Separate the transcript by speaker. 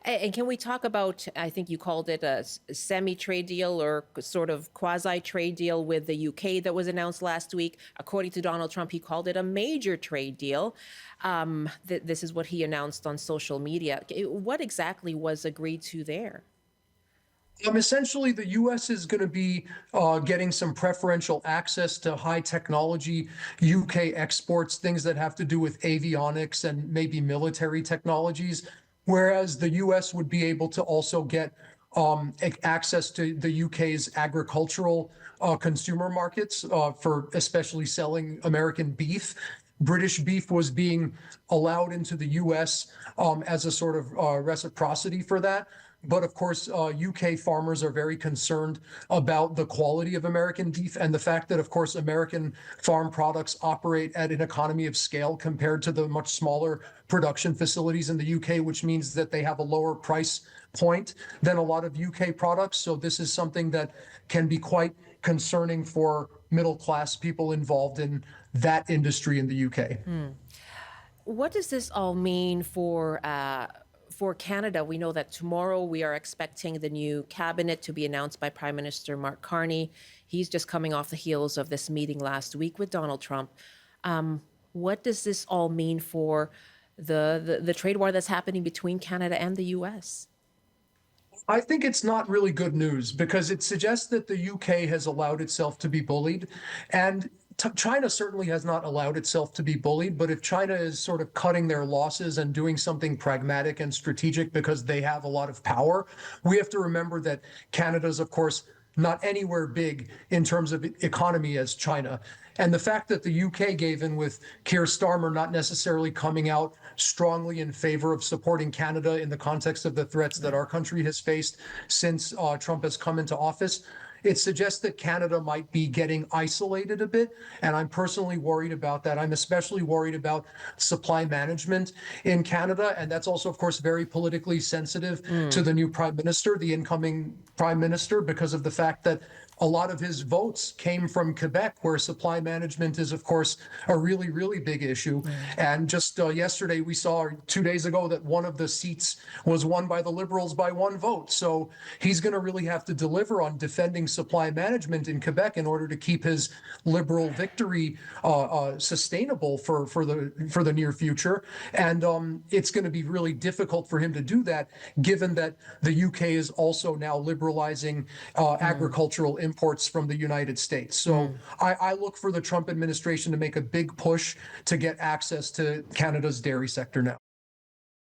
Speaker 1: And can we talk about, I think you called it a semi-trade deal or sort of quasi-trade deal with the UK that was announced last week. According to Donald Trump, he called it a major trade deal. This is what he announced on social media. What exactly was agreed to there?
Speaker 2: Essentially, the U.S. is going to be getting some preferential access to high technology UK exports, things that have to do with avionics and maybe military technologies, whereas the U.S. would be able to also get access to the UK's agricultural consumer markets for especially selling American beef. British beef was being allowed into the U.S. As a sort of reciprocity for that. But of course, UK farmers are very concerned about the quality of American beef and the fact that, of course, American farm products operate at an economy of scale compared to the much smaller production facilities in the UK, which means that they have a lower price point than a lot of UK products. So this is something that can be quite concerning for middle class people involved in that industry in the UK.
Speaker 1: What does this all mean for Canada? We know that tomorrow we are expecting the new cabinet to be announced by Prime Minister Mark Carney. He's just coming off the heels of this meeting last week with Donald Trump. What does this all mean for the trade war that's happening between Canada and the U.S.?
Speaker 2: I think it's not really good news because it suggests that the UK has allowed itself to be bullied. And China certainly has not allowed itself to be bullied. But if China is sort of cutting their losses and doing something pragmatic and strategic because they have a lot of power, we have to remember that Canada's, of course, not anywhere big in terms of economy as China. And the fact that the UK gave in with Keir Starmer not necessarily coming out strongly in favor of supporting Canada in the context of the threats that our country has faced since Trump has come into office, it suggests that Canada might be getting isolated a bit. And I'm personally worried about that. I'm especially worried about supply management in Canada. And that's also, of course, very politically sensitive to the new prime minister, the incoming prime minister, because of the fact that a lot of his votes came from Quebec, where supply management is, of course, a really, really big issue. And just yesterday, we saw 2 days ago that one of the seats was won by the Liberals by one vote. So he's going to really have to deliver on defending supply management in Quebec in order to keep his Liberal victory sustainable for the near future. And it's going to be really difficult for him to do that, given that the UK is also now liberalizing agricultural imports from the United States. So I look for the Trump administration to make a big push to get access to Canada's dairy sector now.